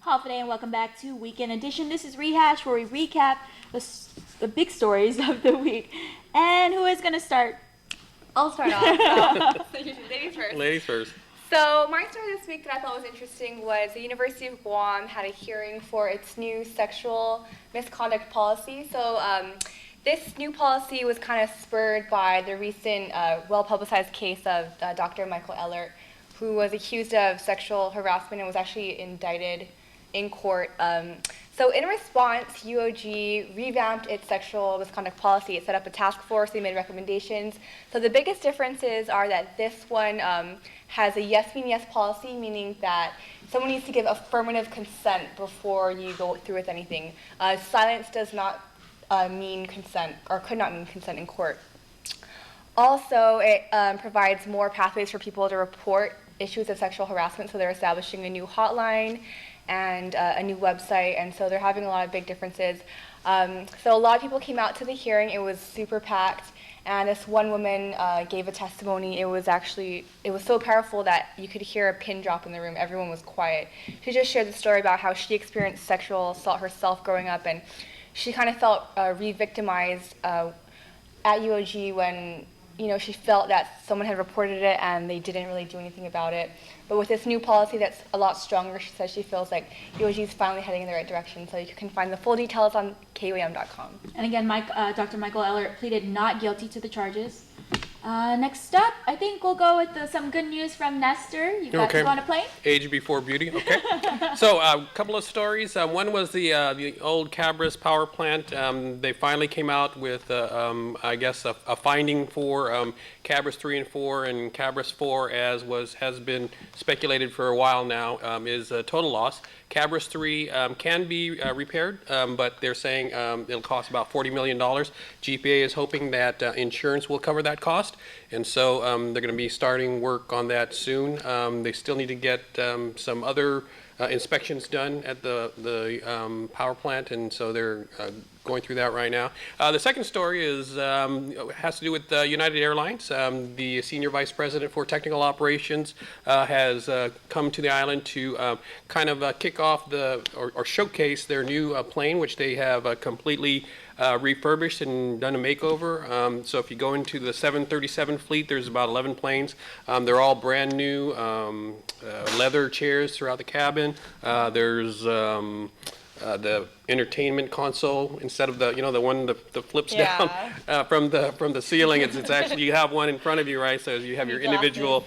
Holiday, and welcome back to Weekend Edition. This is Rehash, where we recap the big stories of the week. And who is going to start? I'll start off. Ladies first. Ladies first. So my story this week that I thought was interesting was the University of Guam had a hearing for its new sexual misconduct policy. So this new policy was kind of spurred by the recent well-publicized case of Dr. Michael Ellert, who was accused of sexual harassment and was actually indicted in court. So in response, UOG revamped its sexual misconduct policy. It set up a task force, they made recommendations. So the biggest differences are that this one has a yes mean yes policy, meaning that someone needs to give affirmative consent before you go through with anything. Silence does not mean consent, or could not mean consent in court. Also, it provides more pathways for people to report issues of sexual harassment, so they're establishing a new hotline and a new website, and so they're having a lot of big differences. So a lot of people came out to the hearing. It was super packed, and this one woman gave a testimony. It was so powerful that you could hear a pin drop in the room. Everyone was quiet. She just shared the story about how she experienced sexual assault herself growing up, and she kind of felt re-victimized at UOG when she felt that someone had reported it and they didn't really do anything about it. But with this new policy that's a lot stronger, she says she feels like UOG is finally heading in the right direction. So you can find the full details on KUAM.com. And again, Dr. Michael Ellert pleaded not guilty to the charges. Next up, I think we'll go with some good news from Nestor. You guys want to play? Age before beauty. Okay. So a couple of stories. One was the old Cabras power plant. They finally came out with, I guess, a finding for Cabras 3 and 4, and Cabras 4, as has been speculated for a while now, is a total loss. Cabras 3 can be repaired, but they're saying it'll cost about $40 million. GPA is hoping that insurance will cover that cost, and so they're going to be starting work on that soon. They still need to get some other inspections done at the power plant, and so they're going through that right now. The second story has to do with United Airlines. The senior vice president for technical operations has come to the island to kind of kick off or showcase their new plane, which they have completely refurbished and done a makeover. So if you go into the 737 fleet, there's about 11 planes. They're all brand new leather chairs throughout the cabin. There's the entertainment console instead of the one that flips down from the ceiling. It's actually, you have one in front of you, right? So you have your individual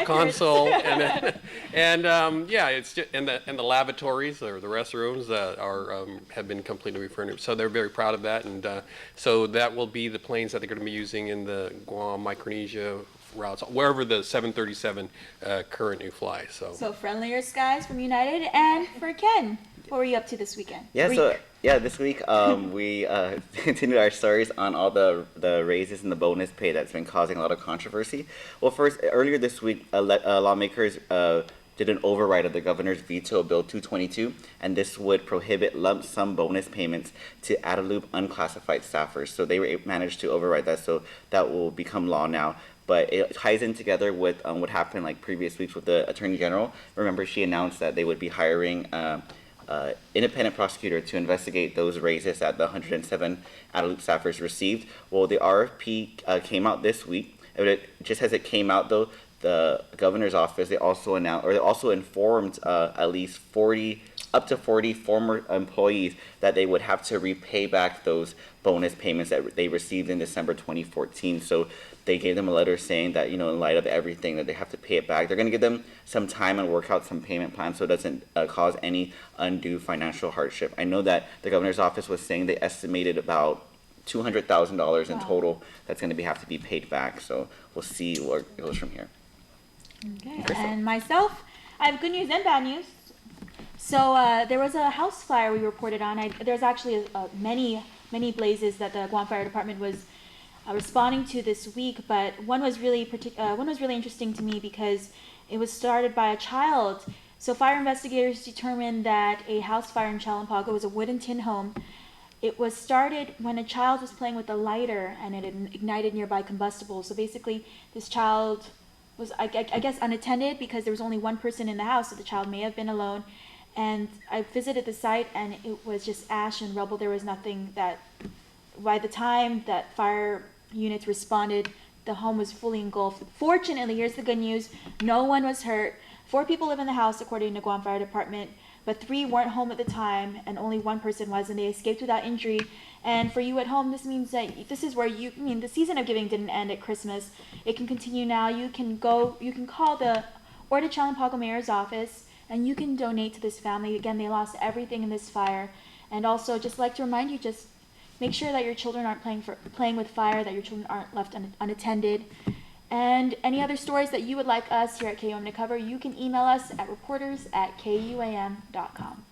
console, and it's just, and the lavatories or the restrooms have been completely refurnished. So they're very proud of that, and so that will be the planes that they're going to be using in the Guam, Micronesia routes, wherever the 737 currently flies. So friendlier skies from United. And for Ken, what were you up to this weekend? This week we continued our stories on all the raises and the bonus pay that's been causing a lot of controversy. Well, first, earlier this week, lawmakers did an override of the governor's veto of Bill 222, and this would prohibit lump sum bonus payments to Adelup unclassified staffers. So they managed to override that, so that will become law now. But it ties in together with what happened like previous weeks with the Attorney General. Remember, she announced that they would be hiring independent prosecutor to investigate those raises that the 107 Adelup staffers received. Well, the RFP came out this week. Just as it came out, though, the governor's office, they also informed at least up to 40 former employees that they would have to repay back those bonus payments that they received in December 2014. So they gave them a letter saying that, in light of everything, that they have to pay it back. They're going to give them some time and work out some payment plans so it doesn't cause any undue financial hardship. I know that the governor's office was saying they estimated about $200,000 in total that's going to have to be paid back. So we'll see where it goes from here. Okay, and myself, I have good news and bad news. So there was a house fire we reported on. There's actually many blazes that the Guam Fire Department was responding to this week, but one was really interesting to me because it was started by a child. So fire investigators determined that a house fire in Chalampago was a wooden tin home. It was started when a child was playing with a lighter and it ignited nearby combustibles. So basically, this child was, I guess, unattended because there was only one person in the house, so the child may have been alone. And I visited the site, and it was just ash and rubble. There was nothing that, by the time that fire units responded, the home was fully engulfed. Fortunately, here's the good news, no one was hurt. 4 people live in the house, according to Guam Fire Department, but 3 weren't home at the time, and only 1 person was, and they escaped without injury. And for you at home, this means that this is where the season of giving didn't end at Christmas. It can continue now. You can call the Orta Chalampago Mayor's office, and you can donate to this family. Again, they lost everything in this fire. And also, just like to remind you, just make sure that your children aren't playing with fire, that your children aren't left unattended. And any other stories that you would like us here at KUAM to cover, you can email us at reporters@kuam.com.